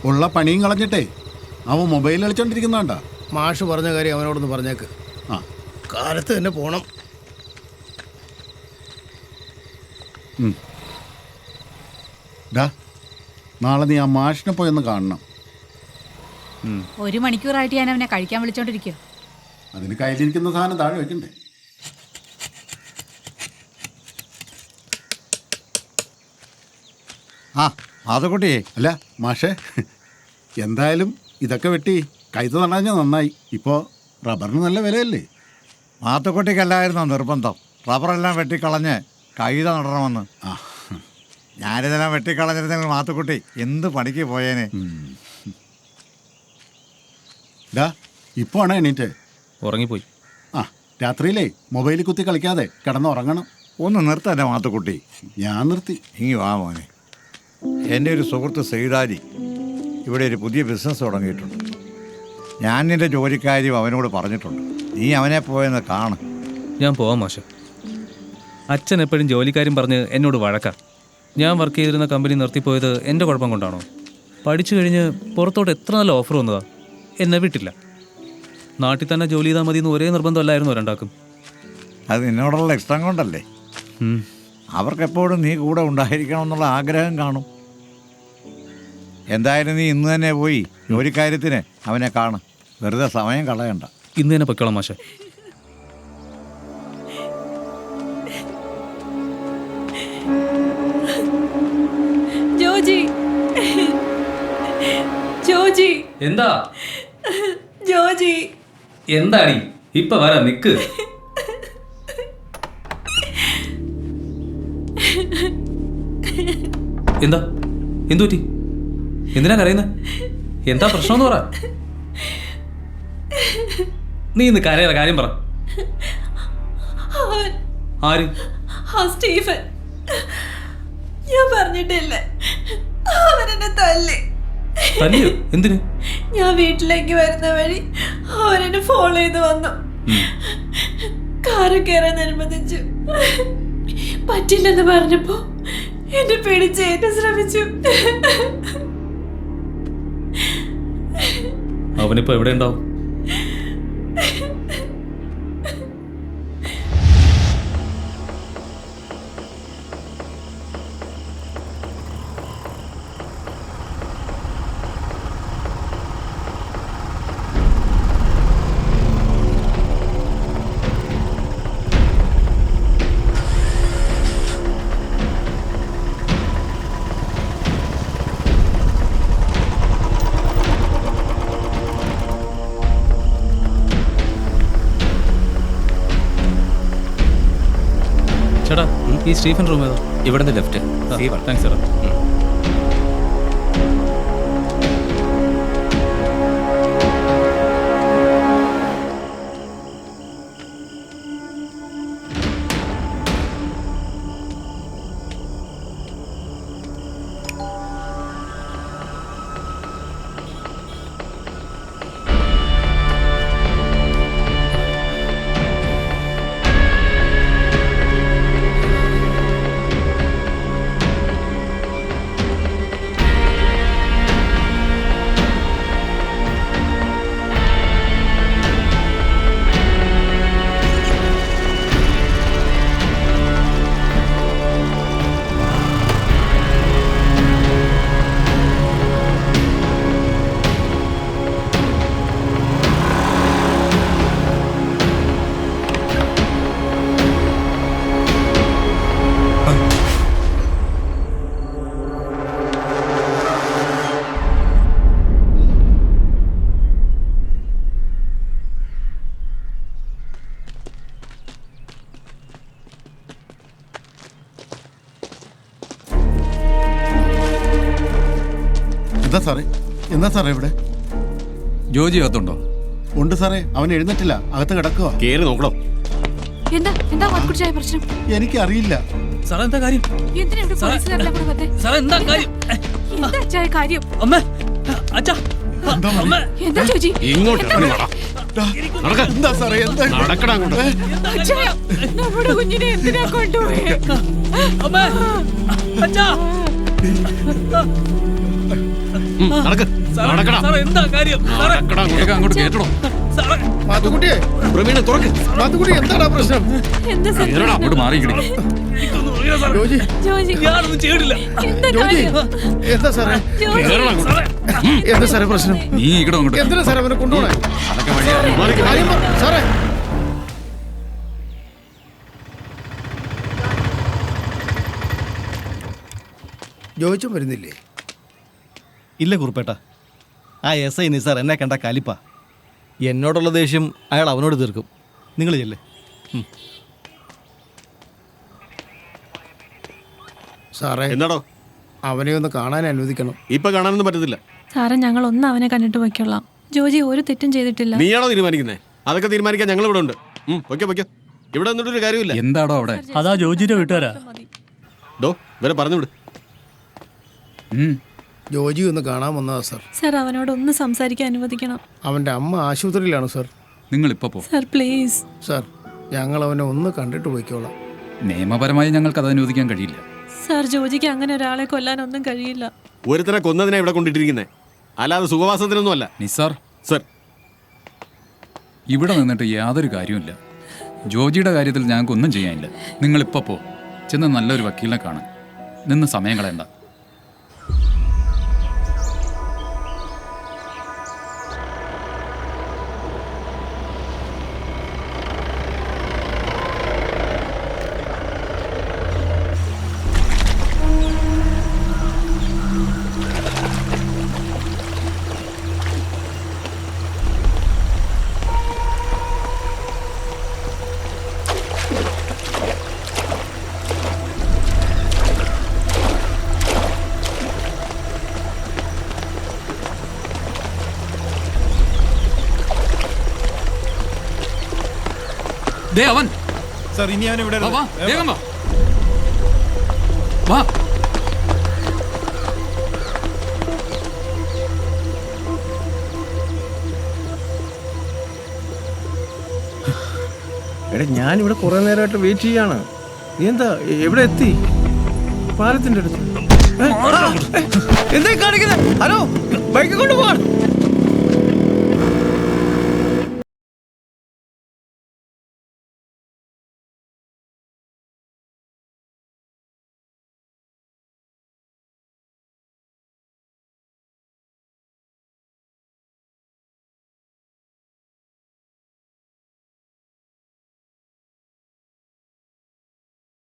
ഉള്ള പണിയും കളഞ്ഞിട്ടേ അവൻ മൊബൈൽ കളിച്ചോണ്ടിരിക്കുന്നാണ്ട. മാഷ് പറഞ്ഞ കാര്യം അവനോടൊന്ന് പറഞ്ഞേക്ക്. ആ കാലത്ത് തന്നെ പോണം. നാളെ നീ ആ മാഷിനെ പോയൊന്ന് കാണണം. 1 മണിക്കൂറായിട്ട് ഞാൻ അവനെ കഴിക്കാൻ വിളിച്ചോണ്ടിരിക്കുക. അതിന് കയ്യിലിരിക്കുന്ന സാധനം താഴെ വെക്കണ്ടേ? ആ മാത്തുക്കുട്ടി. അല്ല മാഷേ, എന്തായാലും ഇതൊക്കെ വെട്ടി കൈത്ത് തടഞ്ഞാൽ നന്നായി. ഇപ്പോൾ റബ്ബറിന് നല്ല വിലയല്ലേ? മാത്തുക്കുട്ടിക്കല്ലായിരുന്നോ നിർബന്ധം റബ്ബറെല്ലാം വെട്ടിക്കളഞ്ഞ് കൈത നടണമെന്ന്? ആ ഞാനിതെല്ലാം വെട്ടിക്കളഞ്ഞിരുന്നെങ്കിൽ മാത്തുക്കുട്ടി എന്ത് പണിക്ക് പോയേനെ. ഇപ്പോൾ ആണോ എണീറ്റ്? ഉറങ്ങിപ്പോയി. ആ രാത്രിയിലേ മൊബൈലിൽ കുത്തി കളിക്കാതെ കിടന്നുറങ്ങണം. ഒന്ന് നിർത്തന്നെ മാത്തുക്കുട്ടി. ഞാൻ നിർത്തി. ഇങ്ങി വാ മോനെ. എൻ്റെ ഒരു സുഹൃത്ത് സൈദാലി ഇവിടെ ഒരു പുതിയ ബിസിനസ് തുടങ്ങിയിട്ടുണ്ട്. ഞാൻ നിൻ്റെ ജോലിക്കാര്യം അവനോട് പറഞ്ഞിട്ടുണ്ട്. നീ അവനെ പോയെന്ന് കാണ്. ഞാൻ പോവാം മാഷെ. അച്ഛൻ എപ്പോഴും ജോലിക്കാരും പറഞ്ഞ് എന്നോട് വഴക്കാം. ഞാൻ വർക്ക് ചെയ്തിരുന്ന കമ്പനി നിർത്തിപ്പോയത് എൻ്റെ കുഴപ്പം കൊണ്ടാണോ? പഠിച്ചു കഴിഞ്ഞ് പുറത്തോട്ട് എത്ര നല്ല ഓഫർ വന്നതാ, എന്നെ വിട്ടില്ല. നാട്ടിൽ തന്നെ ജോലി ചെയ്താൽ മതി എന്ന് ഒരേ നിർബന്ധമല്ലായിരുന്നു രണ്ടാക്കും. അത് നിന്നോടുള്ള ഇഷ്ടം കൊണ്ടല്ലേ. അവർക്കെപ്പോഴും നീ കൂടെ ഉണ്ടായിരിക്കണം എന്നുള്ള ആഗ്രഹം കാണും. എന്തായാലും നീ ഇന്ന് തന്നെ പോയി ജോലിക്കാര്യത്തിന് അവനെ കാണ്. വെറുതെ സമയം കളയണ്ട. ഇന്ന് തന്നെ പൊയ്ക്കോളാം മാഷെ. ജോജി, ജോജി, എന്താ ജോജി, എന്താടി ഇപ്പൊ വരാ, നിക്ക്. എന്താ എന്തു പറ്റി? എന്തിനാ കരയുന്നത്? എന്താ പ്രശ്നം പറ. നീ ഇന്ന് കരയാ, കാര്യം പറ. ആര്? ആ സ്റ്റീഫൻ. ഞാൻ പറഞ്ഞിട്ടില്ല, അവരെന്നെ തല്ലി. തല്ലിയോ? എന്തിന്? ഞാൻ വീട്ടിലേക്ക് വരുന്ന വഴി അവരെന്നെ ഫോളോ ചെയ്ത് വന്നു. കാറ് കയറാൻ അനുവദിച്ചു. പറ്റില്ലെന്ന് പറഞ്ഞപ്പോ എന്നെ പിടിച്ചേറ്റാൻ ശ്രമിച്ചു. അവനിപ്പോ എവിടെ ഉണ്ടാവും? ചേട്ടാ, ഈ സ്റ്റീഫൻ റൂം ഏതാ? ഇവിടുന്ന് ലെഫ്റ്റ്. താങ്ക്സ് ചേട്ടാ. എന്താ സാറേ ഇവിടെ? ജോജി അകത്തുണ്ടോ? ഉണ്ട് സാറേ, അവൻ എഴുന്നേറ്റില്ല, അകത്ത് കിടക്കുക. കേറി നോക്കണം. എന്താ പ്രശ്നം? എനിക്കറിയില്ല. സാറേ എന്താ കാര്യം? എന്താ കാര്യം? അമ്മ, അച്ഛാ, എന്താ ചോജി? എന്താ സാറേ? നമ്മുടെ കുഞ്ഞിനെ എന്തിനാ കൊണ്ടുപോയി? അമ്മ, അച്ഛാ, സാറേ, എന്താ കാര്യം? സാറേ, വേഗം അങ്ങോട്ട് കേട്ടോ. സാറേ, മാത്തുക്കുട്ടിയെ പ്രവീണ തുറക്ക്. മാത്തുക്കുട്ടി എന്താടാ പ്രശ്നം? എന്താ സാർ കേറടാ, അങ്ങോട്ട് മാറിക്കിടി. ഇതൊന്നും അറിയില്ല സാറേ. ജോജി ജോജി ഞാനൊന്നും ചെയ്തിട്ടില്ല. എന്താ ജോജി കാര്യം? എന്താ സാറേ ജോജി സാറേ, എന്താ സാറേ പ്രശ്നം? നീ ഇങ്ങോട്ട് അങ്ങോട്ട്. എന്തിനാ സാറേ അവനെ കൊണ്ടുപോണേ? അതൊക്കെ വഴിയാ. കാര്യം പറ സാറേ. ജോയിച്ചും വരുന്നില്ലേ? ഇല്ല കുറുപ്പേട്ട, ആ എസ് ഐ നിസാർ എന്നെ കണ്ട കലിപ്പ. എന്നോടുള്ള ദേഷ്യം അയാൾ അവനോട് തീർക്കും. നിങ്ങൾ ചെല്ലേ. സാറേ എന്താടോ അവനെ ഒന്ന് കാണാൻ അനുവദിക്കണം. ഇപ്പൊ കാണാനൊന്നും പറ്റത്തില്ല. സാറേ ഞങ്ങൾ ഒന്ന് അവനെ കണ്ടിട്ട് വയ്ക്കൊള്ളാം. ജോജി ഒരു തെറ്റും ചെയ്തിട്ടില്ല. നീയാണോ തീരുമാനിക്കുന്നത്? അതൊക്കെ തീരുമാനിക്കാൻ ഞങ്ങൾ ഇവിടെ ഉണ്ട്. പൊയ്ക്കോ ഇവിടെ നിന്നിട്ടൊരു കാര്യമില്ല. എന്താടോ അവിടെ? അതാ ജോജിയുടെ വീട്ടുകാരാ. ഡോ ഇവരെ പറഞ്ഞു വിട്. ജോജി ഒന്ന് കാണാൻ വന്നതാ സാർ. സാർ അവനോട് ഒന്ന് സംസാരിക്കാൻ അനുവദിക്കണം. അവൻ്റെ അമ്മ ആശുപത്രിയിലാണ് സാർ. നിങ്ങൾ ഇപ്പൊ പോ. Sir please. സാർ ഞങ്ങൾ അവനെ ഒന്ന് കണ്ടിട്ട് പോയിക്കോളാം. നിയമപരമായി ഞങ്ങൾക്ക് അത് അനുവദിക്കാൻ കഴിയില്ല. സാർ ജോജിക്ക് അങ്ങനെ ഒരാളെ കൊല്ലാനൊന്നും കഴിയില്ല. ഒരുത്തനെ കൊന്നതിനെ ഇവിടെ കൊണ്ടിട്ടിരിക്കുന്നത്, അല്ലാതെ സുഖവാസത്തിനൊന്നും അല്ല. നിസാർ, സർ ഇവിടെ നിന്നിട്ട് യാതൊരു കാര്യമില്ല. ജോജിയുടെ കാര്യത്തിൽ ഞങ്ങൾക്കൊന്നും ചെയ്യാനില്ല. നിങ്ങളിപ്പോൾ പോ. ചെന്ന് നല്ലൊരു വക്കീലിനെ കാണാൻ. നിന്ന് സമയം കളയണ്ട. ദേ അവൻ. സാർ ഇനി അവനെ ഇവിടെ വാ, വാ, വേഗം വാ. വാ. എടാ ഞാനിവിടെ കുറെ നേരമായിട്ട് വെയിറ്റ് ചെയ്യാണ്. നീ എന്താ എവിടെ എത്തി? പാലത്തിന്റെ അടുത്ത്. എന്താ കാണിക്കുന്നത്? ഹലോ, ബൈക്ക് കൊണ്ടുപോകാൻ